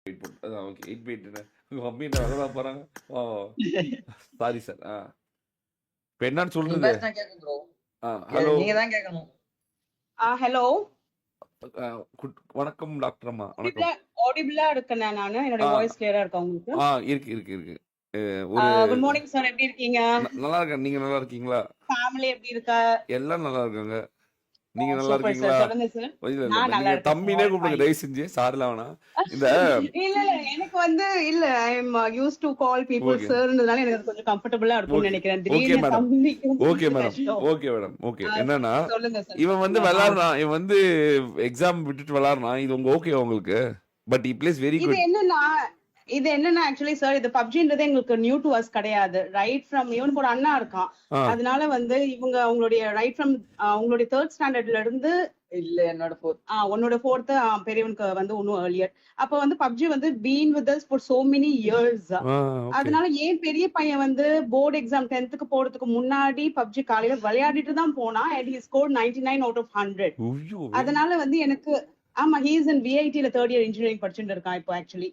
Wait போட்டு அதான் okay 8 by 8 உங்க மம்மி என்ன விளையாட போறாங்க ஓ சாரி சார் இப்போ என்னன்னு நீங்க சொல்றது பேசினா கேட்கும் ப்ரோ. ஹலோ நீங்க தான் கேட்கணும். ஹலோ வணக்கம் டாக்டர் அம்மா ஆடிபிளா வணக்கம் ஆடிபிளா இருக்கேன் நானு. என்னுடைய வாய்ஸ் கிளியரா இருக்கா உங்களுக்கு? இருக்கு இருக்கு இருக்கு ஒரு குட் மார்னிங் சார், எப்படி இருக்கீங்க? நல்லா இருக்கேன் நீங்க நல்லா இருக்கீங்களா ஃபேமிலி எப்படி இருக்கா? எல்லாம் நல்லா இருக்காங்க நீங்க நல்லா சூப்பர் சார், இருக்கீங்களா சொல்லுங்க சார். இல்ல இல்ல நான் நல்லா நீங்க இருக்கேன் சார், தம்பினே ஆல் கூப்பிடுங்க ஃபைன். தயவு செஞ்சு சார்லாம் வேணாம் இந்த இல்ல எனக்கு வந்து இல்ல I am used to call people okay சார்ன்றதால எனக்கு கொஞ்சம் கம்ஃபர்டபுளா இருக்கும்னு ஓகே நினைக்கிறேன். ஓகே திடீர்னு மேடம் தம்பிக்கு ஓகே கொஞ்சம் மேடம் கஷ்டம். ஓகே மேடம் ஓகே என்னன்னா சொல்லுங்க சார், இவன் வந்து சொல்லுங்க. விளாடுறான் இவன் வந்து எக்ஸாம் விட்டுட்டு விளாடுறான் இது உங்க ஓகே உங்களுக்கு பட் இ பிளேஸ் வெரி இது குட் என்னன்னா ஆக்சுவலி சார், இது பப்ஜின்றது எங்களுக்கு நியூ டு அஸ் கிடையாது. ரைட் ஃப்ரம் இவனுக்கு ஒரு அண்ணா இருக்கான். அதனால வந்து இவங்க அவங்களுடைய ரைட் ஃப்ரம் உங்களுடைய 3rd ஸ்டாண்டர்ட்ல இருந்து இல்ல என்னோட 4th. உன்னோட 4th பெரியவனுக்கு வந்து இன்னும் ஏர்லியர். அப்ப வந்து பப்ஜி வந்து been with us for so many years. அதனால ஏன் பெரிய பையன் வந்து போர்டு எக்ஸாம் 10th போறதுக்கு முன்னாடி பப்ஜி காலையில விளையாடிட்டு தான் போனா and he scored 99 out of 100. அதனால வந்து எனக்கு ஆமா he is in VIT ல 3rd year engineering படிச்சுட்டு இருக்கான் இப்போ ஆக்சுவலி.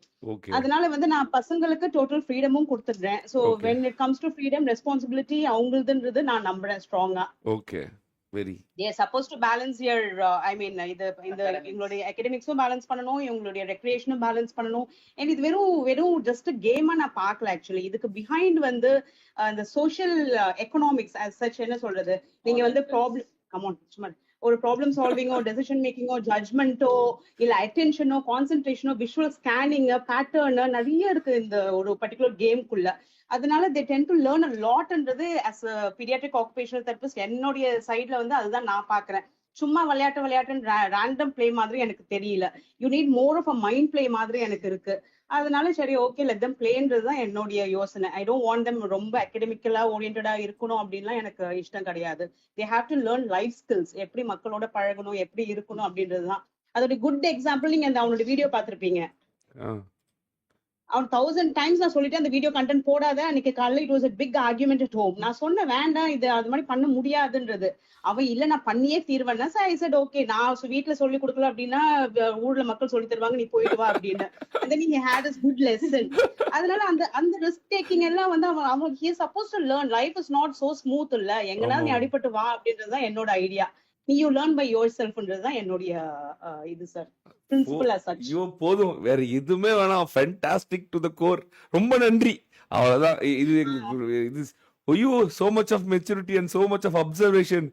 அதனால வந்து நான் பசங்களுக்கு டோட்டல் ஃப்ரீடமும் கொடுத்துடுறேன். So when it comes to freedom responsibility அவங்களுதுன்றது நான் நம்புறேன் ஸ்ட்ராங்கா. Okay very they are supposed to balance your I mean இந்த இவங்களுடைய அகாடமிக்ஸும் பேலன்ஸ் பண்ணணும், இவங்களுடைய ரெக்ரியேஷனும் பேலன்ஸ் பண்ணணும். and இது வெறும் ஜஸ்ட் கேமா நான் பார்க்கல ஆக்சுவலி. இதுக்கு பிஹைண்ட் வந்து இந்த சோஷியல் எக்கனாமிக்ஸ் as such என்ன சொல்றது, நீங்க வந்து ப்ராப்ளம் கமான் சும்மா ஒரு ப்ராப்ளம் சால்விங்கோ டெசிஷன் மேக்கிங்கோ ஜட்ஜ்மெண்ட்டோ இல்ல அட்டென்ஷனோ கான்சென்ட்ரேஷனோ விஷுவல் ஸ்கேனிங் பேட்டர்ன் நிறைய இருக்கு இந்த ஒரு பர்டிகுலர் கேம்குள்ள. அதனால they tend to learn a லாட்ன்றது as a pediatric occupational therapist என்னுடைய சைட்ல வந்து அதுதான் நான் பாக்குறேன். சும்மா விளையாட்டு ரேண்டம் பிளே மாதிரி எனக்கு தெரியல. You need more of a mind play மாதிரி எனக்கு இருக்கு. அதனால சரி ஓகே லெட் தம் பிளேன்றதுதான் என்னுடைய யோசனை. ஐ டோன்ட் வாண்ட் தம் ரொம்ப அகடமிக்கலா ஓரியன்டா இருக்கணும் அப்படின்லாம் எனக்கு இஷ்டம் கிடையாது. They have to learn life skills, எப்படி மக்களோட பழகணும் எப்படி இருக்கணும் அப்படின்றதுதான். அதோட குட் எக்ஸாம்பிள் நீங்க அந்த அவனோட வீடியோ பார்த்திருப்பீங்க. அவன் 1000 டைம்ஸ் நான் சொல்லிட்டு அந்த வீடியோ கண்டென்ட் போடாத. அன்னைக்கு காலையில it was a big argument at home. நான் சொன்ன வேண்டாம் இது அது மாதிரி பண்ண முடியாதுன்றது. அவன் இல்ல நான் பண்ணியே தீர்வேன். ஐ செட் ஓகே நான் வீட்டுல சொல்லி கொடுக்கல அப்படின்னா ஊர்ல மக்கள் சொல்லி தருவாங்க நீ போயிட்டு வா அப்படின்னு. and then he had his good lesson. அதனால அந்த ரிஸ்க் டேக்கிங் எல்லாம் வந்து அவன் he is supposed to learn. life is not so smooth இல்ல, எங்கனா நீ அடிபட்டு வா அப்படின்றதுதான் என்னோட ஐடியா. நீ யூ லேர்ன் பை யோர் செல்ஃப்ன்றதுதான் என்னுடைய இது சார் பிரின்சிபல் as such. ஐயோ போதும் வேற எதுவுமே வேணாம் ஃபேண்டாஸ்டிக் டு த கோர் ரொம்ப நன்றி அவ்வளவுதான் இது இது ஐயோ so much of maturity and so much of observation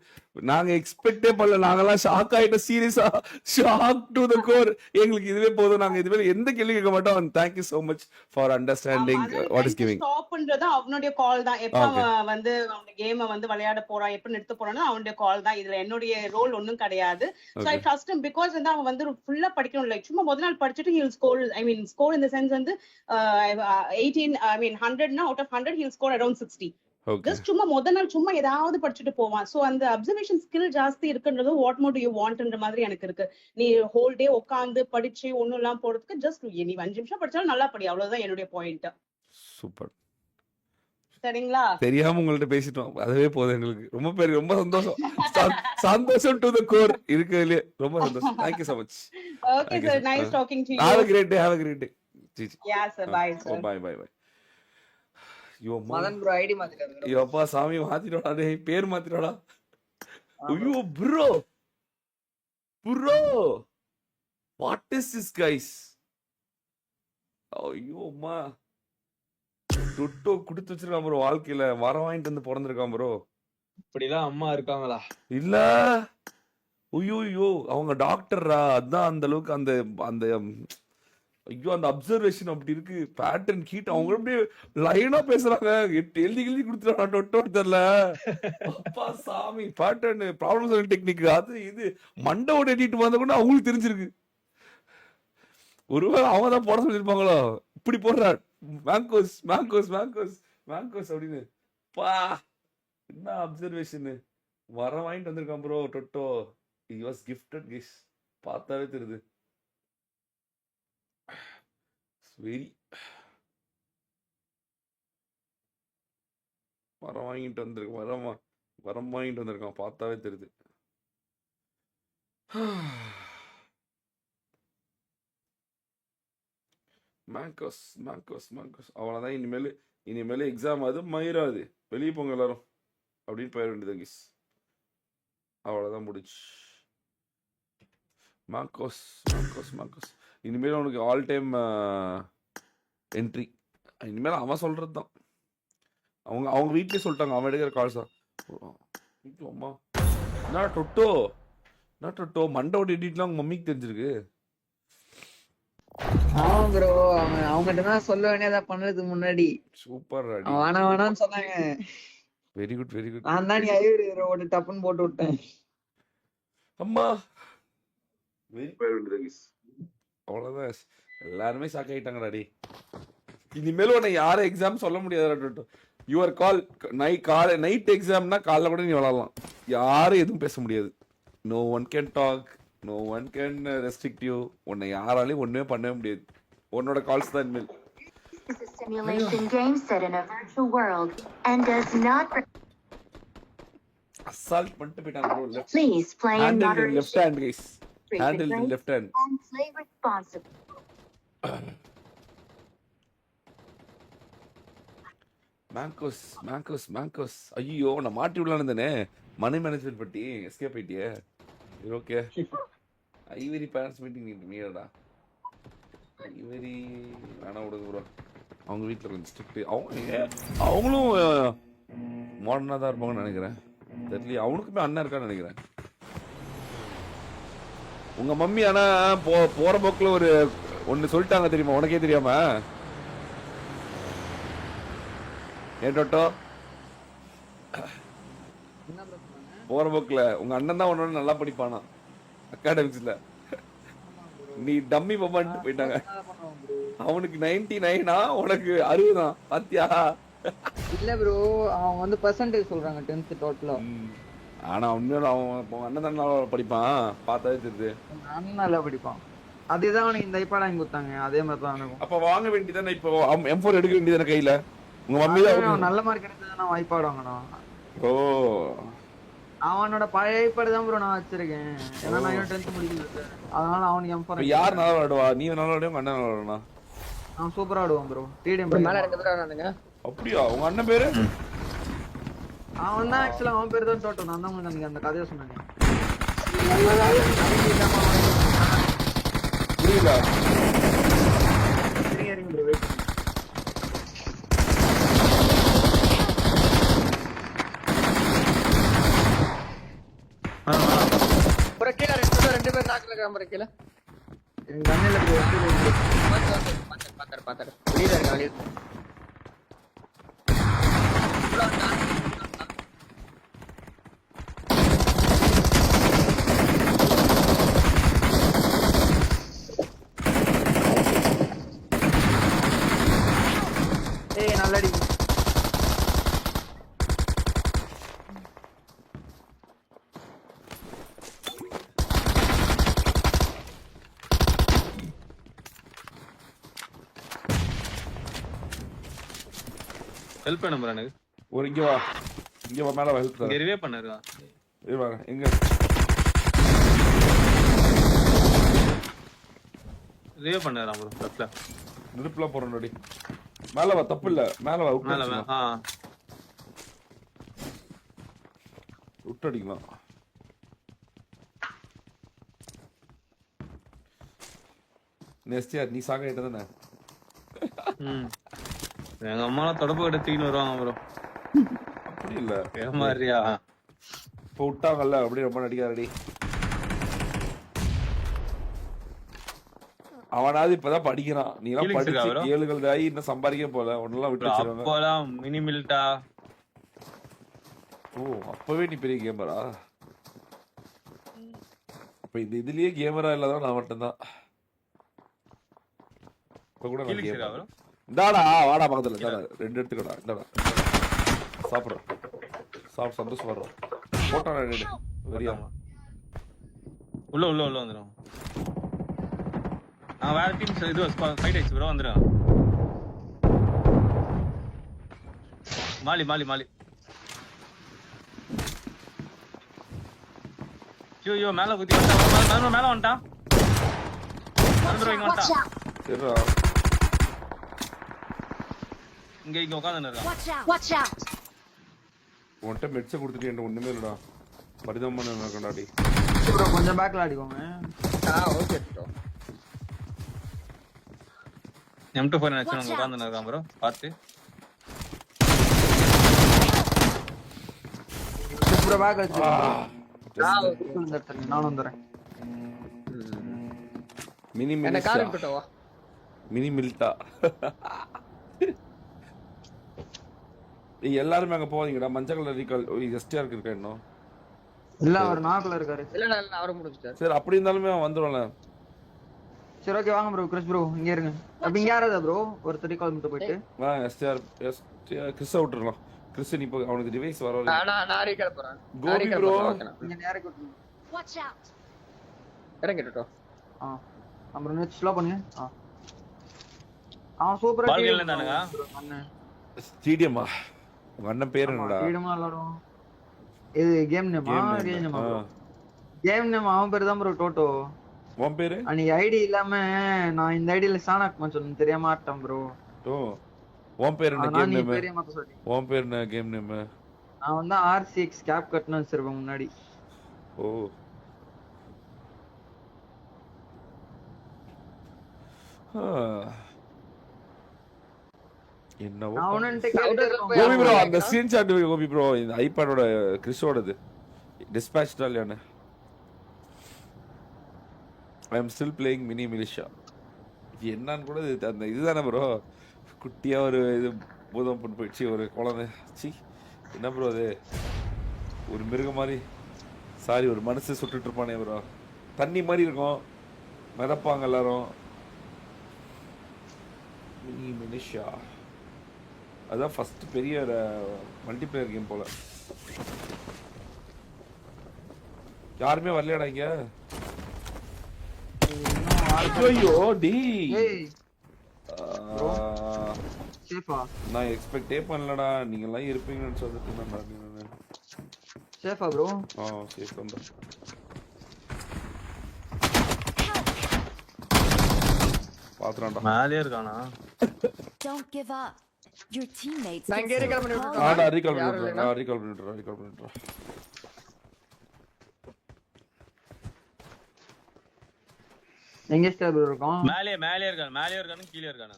நாங்க எக்ஸ்பெக்டே பண்ணல நாங்கெல்லாம் ஷாக் ஆயிட்டோம் சீரியஸா ஷாக் டு த கோர் எங்களுக்கு இதுவே போதும் நாங்க இதுவே எந்த கேள்வி கேட்க மாட்டோம் and thank you so much for understanding what is giving ஸ்டாப்ன்றது அவனுடைய கால் தான். எப்ப அவன் வந்து அவனுடைய கேமை வந்து விளையாட போறான் எப்ப நிறுத்த போறானோ அவனுடைய கால் தான். இதுல என்னுடைய ரோல் ஒன்னும் கிடையாது. So I trust him because வந்து அவன் வந்து ஃபுல்லா படிக்கணும் இல்லை சும்மா முதல் நாள் படிச்சுட்டு he'll score score in the sense வந்து 100 out of 100 he'll score around 60. Just சும்மா முதல் நாள் சும்மா ஏதாவது படிச்சுட்டு போவான். சோ அந்த அப்சர்வேஷன் ஸ்கில் ஜாஸ்தி இருக்குன்றது வாட் மோர் டு யூ வாண்ட்ன்ற மாதிரி எனக்கு இருக்கு. நீ ஹோல் டே உட்காந்து படிச்சு ஒண்ணும் எல்லாம் போறதுக்கு ஜஸ்ட் நீ 5 நிமிஷம் படிச்சாலும் நல்லா படி, அவ்வளவுதான் என்னுடைய பாயிண்ட். சூப்பர் சரிங்களா? தெரியாம உங்கள்ட்ட பேசிட்டோம் அதுவே போதும் எங்களுக்கு ரொம்ப சந்தோஷம் சந்தோஷம் டு தி கோர் இருக்குதுல ரொம்ப சந்தோஷம். Thank you so much. Okay sir, nice talking to you. Have a great day. Yeah sir, bye sir. Bye. Madan bro ID மாத்திட்டாரு. ஐயோ அப்பா சாமி மாத்திட்டோடா டேய் பேர் மாத்திட்டோடா. ஐயோ bro what is this guys? ஐயோ அம்மா டுட்டோ குடுத்து வச்சிருக்கான் ப்ரோ வாழ்க்கையில மரம் வாங்கிட்டு வந்து பிறந்திருக்கான் ப்ரோ. இப்படிலாம் அம்மா இருக்காங்களா? இல்ல ஐயோ அவங்க டாக்டர்ரா அதான் அந்த அளவுக்கு அந்த அந்த ஐயோ அந்த அப்சர்வேஷன் அப்படி இருக்கு பேட்டர்ன் ஹீட் அவங்க அப்படியே லைனா பேசுறாங்க. எழுதி கொடுத்துறாங்க டொட்டோ தெரியல அப்பா சாமி பேட்டர்ன் ப்ராப்ளம் சால்விங் டெக்னிக் அது இது மண்டவோட எடிட்டு வந்த கூட அவங்களுக்கு தெரிஞ்சிருக்கு. ஒருவேளை அவங்க தான் போட சொல்லியிருப்பாங்களோ இப்படி போடுறான் மேங்கோஸ் அப்படின்னு பா என்ன அப்சர்வேஷன் வர வாங்கிட்டு வந்திருக்கான் bro டொட்டோ. he was gifted guys பார்த்தாவே தெரியுது வெரி வரம் வாங்கிட்டு வந்திருக்கான் பார்த்தாவே தெரியுது. மேங்கோஸ் அவ்வளோதான். இனிமேல் எக்ஸாம் அது மயிராது, வெளியே போங்க எல்லாரும் அப்படின்னு போயிட வேண்டியது கிஸ். அவ்வளோதான் முடிச்சு. மார்க்கோஸ் இனிமேல் அவனுக்கு ஆல் டைம் என்ட்ரி. இனிமேல் அவன் சொல்கிறது தான். அவங்க வீட்லேயே சொல்லிட்டாங்க, அவன் எடுக்கிற கால்ஸ் தான். அம்மா என்ன டொட்டோ மண்டோட எடிட்லாம் அவங்க மம்மிக்கு தெரிஞ்சிருக்கு. ஆமா ப்ரோ, அவங்ககிட்ட தான் சொல்ல வேண்டியதா பண்றதுக்கு முன்னாடி. சூப்பர் அடி. வேணாம்னு சொன்னாங்க. Very good. நான் தான் நீ ஐயோ ஒரு டப்புன்னு போட்டு விட்டேன். அம்மா அவ்வளவுதான், எல்லாருமே ஷாக் ஆயிட்டாங்கடா டேய். இனிமேல் உன்னை யாரும் எக்ஸாம் சொல்ல முடியாது. Your call. நைட் எக்ஸாம்னா காலைல கூட நீ விளாடலாம், யாரும் எதுவும் பேச முடியாது. No one can talk, no one can restrict you. உன்னை யாராலையும் ஒண்ணுமே பண்ணவே முடியாது. உன்னோட கால்ஸ் தான் இனிமேல். This is a simulation game set in a virtual world and does not. Assault பண்ணிட்டு போயிட்டாங்க bro. Please play in Handle in moderation left hand guys. Handle in left hand. and play responsibly. Mangoes ஐயோ, நான் மாட்டி விடலான்னு தானே. Money management பட்டி escape ஆயிட்டியே. Okay. Ivory parents meeting நீடா. ஐவரி வேணா விடுங்க ப்ரோ. அவங்க வீட்டில் கொஞ்சம் ஸ்ட்ரிக்ட். அவங்களும் மாடர்னாக தான் இருப்பாங்கன்னு நினைக்கிறேன். தெரியல, அவனுக்குமே அண்ணன் இருக்கான்னு நினைக்கிறேன். உங்க மம்மி ஆனா போற போக்குல ஒன்னு சொல்லிட்டாங்க தெரியுமா, உனக்கே தெரியாம? ஏன் டோட்டோ, போற போக்குல உங்க அண்ணன் தான் உன்னோட நல்லா படிப்பானா அகாடமிக்ஸ்ல. நீ டம்மி பப்பான்ட்டு போயிட்டாங்க. அவனுக்கு 99 உனக்கு 60 பாத்தியா? இல்ல ப்ரோ, அவங்க வந்து பெர்சன்டேஜ் சொல்றாங்க 10th டோட்டலா. ஆனா உண்மையில அவன் அண்ணன் தான் நல்லா படிப்பான், பார்த்தாவே தெரியுது. நானும் நல்லா படிப்பான். அதேதான் அவனுக்கு இந்த ஐபாட் வாங்கி கொடுத்தாங்க, அதே மாதிரி தான் அவனுக்கும். அப்ப வாங்க வேண்டியதானே, இப்போ M4 எடுக்க வேண்டியதானே கையில. உங்க மம்மி தான் நல்ல மார்க் எடுத்தது நான் ஐபாட் வாங்கணும். ஓ, அவனோட பழைய ஐபாட் தான் ப்ரோ நான் வச்சிருக்கேன். ஏன்னா நான் 10th முடிக்கல, அதனால அவனுக்கு M4. யார் நல்லா விளையாடுவா? நீ நல்லா விளையாடுவா, உங்க அண்ணன் நல்லா விளையாடுனா? அவன் சூப்பரா ஆடுவான் ப்ரோ. டிடிஎம் மேல எடுக்கறானுங்க. அப்படியா? உங்க அண்ணன் பேரு? அவன் தான் ஆக்சுவலா, அவன் பேர் தான் டோட்டோ. நான் தான் உங்களுக்கு அந்த கதையை சொன்னேன். புரியல. சரிங்க ப்ரோ, வெயிட். ஒரு கீழ ரெண்டு பேர் நாக்குல இருக்காங்க கீழ. எங்க கண்ணில பாத்தற வெளியில இருக்க வெளியில. ஏய் நல்லடி. ஹெல்ப் பண்ண ப்ரோ எனக்கு. ஒரு இங்க வா மேல வா, ஹெல்ப் இங்க ரிவே பண்ணாருடா. இது வா எங்க ரிவே பண்ணாரா ப்ரோ லெஃப்ட்ல. நிருப்ல போறோம்டி. மேல வா, தப்பு இல்ல, மேல வா. மேல விட்டு அடிக்கலாம். நெஸ்டியா நீ சாக ஆயிட்ட தானே? எங்க அம்மா தொடப்பு கிட்ட தூக்கின்னு வருவாங்க ப்ரோ. அப்படி இல்ல, ஏமாறியா? இப்போ விட்டாங்கல்ல, அப்படியே ரொம்ப நடிக்காரடி. அவனாவது இப்பதான் படிக்கிறான். நீ எல்லாம் படிச்சு ஏழுகள் ஆகி இன்னும் சம்பாதிக்க போல, ஒன்னெல்லாம் விட்டு வச்சிருவாங்க. அப்போலாம் மினிமில்ட்டா. ஓ, அப்பவே நீ பெரிய கேமரா? அப்ப இந்த இதுலயே கேமரா இல்லாதான் நான் மட்டும்தான். இப்ப கூட நான் கேமரா. இந்தாடா வாடா பக்கத்துல, இந்தாடா 2 எடுத்துக்கடா. இந்தாடா சாப்பிடுறோம், சாப்பிட்டு சந்தோஷப்படுறோம். போட்டா ரெண்டு வெறியா உள்ள வந்துடும். நான் வேற டீம் இது ஃபைட் ஆயிடுச்சு ப்ரோ, வந்துடும். மாலி ஐயோ மேல குத்தி மேல வந்துட்டான். வந்துடும், இங்க வந்துட்டான். சரிடா. இங்க உட்கார்ந்து இருக்கான். Watch out! Watch out! உன்கிட்ட மெட்ஸை கொடுத்துட்டு என்கிட்ட ஒண்ணுமே இல்லடா. பரிதம் பண்ண கொண்டாடி. ப்ரோ கொஞ்சம் பேக்ல ஆடிக்கோங்க. Okay bro. M24 நினைச்சு உட்கார்ந்து இருக்கான் ப்ரோ. பாத்து. ப்ரோ பேக் வச்சு. நான் வந்துறேன். மினி என்ன மில்டா. கார் எடுத்துட்டு வா. மினி மில்டா. எல்லாரும் அங்க போவாதீங்கடா. மஞ்சள் கலர் ரீகால் எஸ்டிஆர் இருக்கா இன்னும்? இல்ல அவர் நாக்குல இருக்காரு. இல்ல அவரை முடிச்சிட்டாரு. சரி அப்படி இருந்தாலுமே அவன் வந்துருவான்ல. சரி ஓகே வாங்க ப்ரோ. கிறிஸ் ப்ரோ இங்க இருங்க. அப்ப இங்க யாரதா ப்ரோ ஒரு ரீகால் மட்டும் போயிட்டு வா எஸ்டிஆர் கிறிஸ் விட்டுறலாம். கிறிஸ் நீ போய் அவனுக்கு டிவைஸ் வர நான் ரீகால் போறேன். கோபி ப்ரோ இங்க நேரா கூட்டி. Watch out! இறங்கிட்டோ. அப்புறம் நெட் ஸ்லோ பண்ணுங்க. சூப்பரா பால் கேம்ல தானுங்க. அண்ணன் ஸ்டேடியமா. உங்க அண்ணன் பேர் என்னடா? ஸ்டேடியமா விளையாடுவோம். இது கேம் நேமா? கேம் நேமா? கேம் நேம் அவன் பேர் தான் ப்ரோ டோட்டோ. உன் பேரு? அன்னைக்கு ஐடி இல்லாம நான் இந்த ஐடில சானாக் சொன்னேன் தெரியாம ஆட்டேன் ப்ரோ. ஓ உன் பேர் என்ன கேம் நேம்? பெரிய மாத்த சொல்லி. உன் பேர் என்ன கேம் நேம்? நான் வந்து RCX கேப் கட்னு வச்சிருப்பேன் முன்னாடி. ஓ என்னவோ நான் அவனன்ட்ட கேட்டேன். கோபி ப்ரோ அந்த ஸ்கிரீன்ஷாட் கோபி ப்ரோ இந்த ஐபேடோட கிறிஸோடது டிஸ்பேட்ச் டாலியான I am still playing mini militia. இது என்னன்னு கூட அந்த இதுதானே ப்ரோ குட்டியா ஒரு இது பூதம் பண்ணி போயிடுச்சு ஒரு குழந்தை. சி என்ன ப்ரோ அது ஒரு மிருகம் மாதிரி சாரி ஒரு மனசு சுட்டுட்டு இருப்பானே ப்ரோ. தண்ணி மாதிரி இருக்கும் மிதப்பாங்க எல்லாரும். மினி மிலிஷா அதான் ஃபர்ஸ்ட் பெரிய மல்டிபிளேயர் கேம் போல. யாருமே வரலையாடா இங்க? ஐயோ டி சேஃபா நான் எக்ஸ்பெக்டே பண்ணலடா. நீங்க எல்லாம் இருப்பீங்கன்னு சொல்லிட்டு நான் சேஃபா ப்ரோ. சேஃப் தான். பாத்துறான்டா. மேலே இருக்கானா? Don't give up. Your teammates நான் can இங்க ரீகால் பண்ணி still விட்டுறேன். call. ஆடா ரீகால் யாரும் பண்ணிடுறா. இல்லைனா? ரீகால் பண்ணிடுறா. எங்க ஸ்டார் ப்ரோ இருக்கோம்? மேலே இருக்கானு கீழே இருக்கானு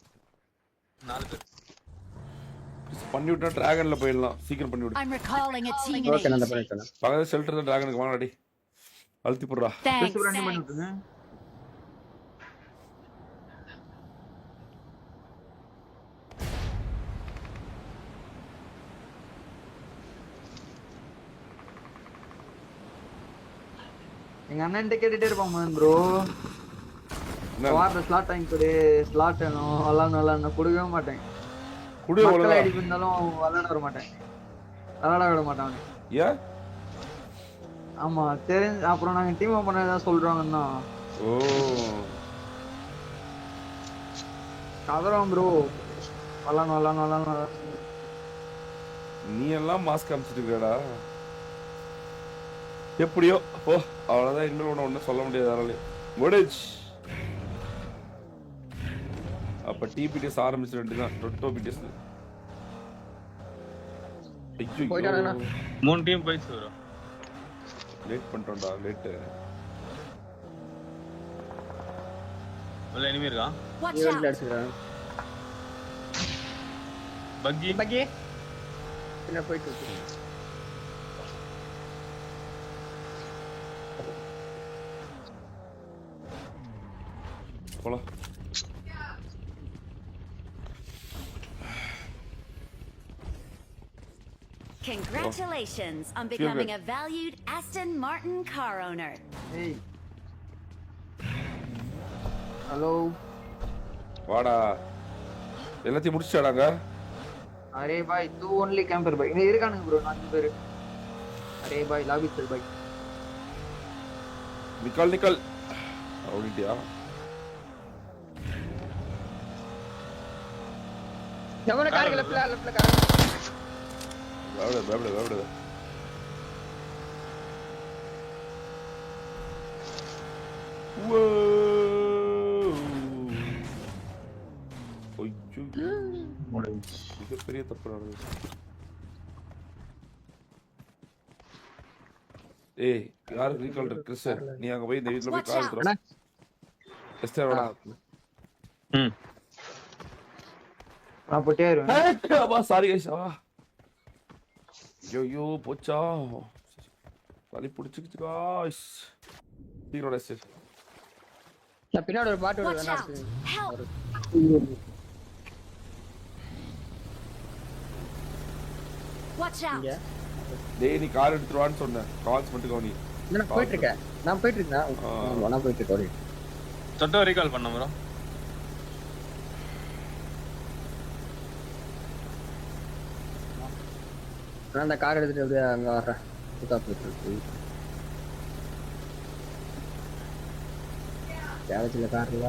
4 பேர். பண்ணி விட்டா டிராகன்ல போயிடலாம். சீக்கிரம் பண்ணி விடு. I'm recalling a okay teammate. நான் பண்ணிட்டேன். பக்கத்துல ஷெல்டர் தான் டிராகனுக்கு வாங்கடி. அழுத்தி போடுறா. Thanks. ப்ரோ பண்ணி விட்டுங்க. எங்க அண்ணன்ட்ட கேட்டுட்டே இருப்பாங்க ப்ரோ. வார ஸ்லாட் டைம் கொடு ஸ்லாட் வேணும் விளாடணும் கொடுக்கவே மாட்டேன். குடு மக்கள் அவ்வளவுதான். ஐடி இருந்தாலும் விளாட வர மாட்டேன். விளாட விட மாட்டான். ஏன்? ஆமா தெரிஞ்சு அப்புறம் நாங்க டீம் பண்ணதான் சொல்றாங்கன்னா ஓ கதறோம் ப்ரோ. விளாடணும். நீ எல்லாம் மாஸ்க் காமிச்சிட்டு இருக்கடா. எப்படியோ ஓ அவ்வளவுதான். இன்னும் ஒன்னும் சொல்ல முடியாது. அதனால முடிச்சு அப்ப டிபிடிஎஸ் ஆரம்பிச்சு வேண்டியதான். டொட்டோ பிடிஎஸ் போயிட்டானுங்கண்ணா. 3 டீம் போயிடுச்சு ப்ரோ. லேட் பண்ணிட்டோம்டா. லேட் உள்ள எனிமி இருக்கா? Watch இவன்ல out! அடிச்சுறேன். பக்கி என்ன போயிட்டு இருக்கு. போலாம். Congratulations on becoming a valued Aston Martin car owner. ஏய் ஹலோ வாடா. எல்லாத்தையும் முடிச்சாடாங்க. அரே பாய் தூ ஒன்லி கேம்பர் பாய். இங்க இருக்கானுங்க ப்ரோ 4 பேர். அரே பாய் லாபி செல் பாய். நிக்கல் அப்படியா? எவன கார்ல லெஃப்ட்ல கார். வேவட ஐயோ மிகப்பெரிய தப்பு நடந்தது. ஏய் யாரு ரீகால் இருக்கு கிறிஸ், நீ அங்க போய் இந்த வீட்ல போய் கால் எடுத்துறா. எஸ்டர் வாடா. நான் போட்டே இருவேன். அப்பா சாரி கைஸ். ஐயோ போச்சா, சளி பிடிச்சிக்கிச்சு காய்ஸ். சீக்கிரம் எஸ்டர். நான் பின்னாடி ஒரு பாட்டு Watch வேணா out! Help! Watch out! இங்க டேய் நீ கால் எடுத்துருவான்னு சொன்னேன், கால்ஸ் மட்டும் கவனி. நான் போயிட்டு இருக்கேன். நான் போயிட்டு இருக்கேன். நான் போயிட்டு இருக்கேன். சொட்டோ ரீகால் பண்ண ப்ரோ. நான் அந்த கார் எடுத்துட்டு அப்படியே அங்க வர்றேன். சுத்தா போயிட்டு இருக்கு. கேரேஜ்ல கார் இல்ல.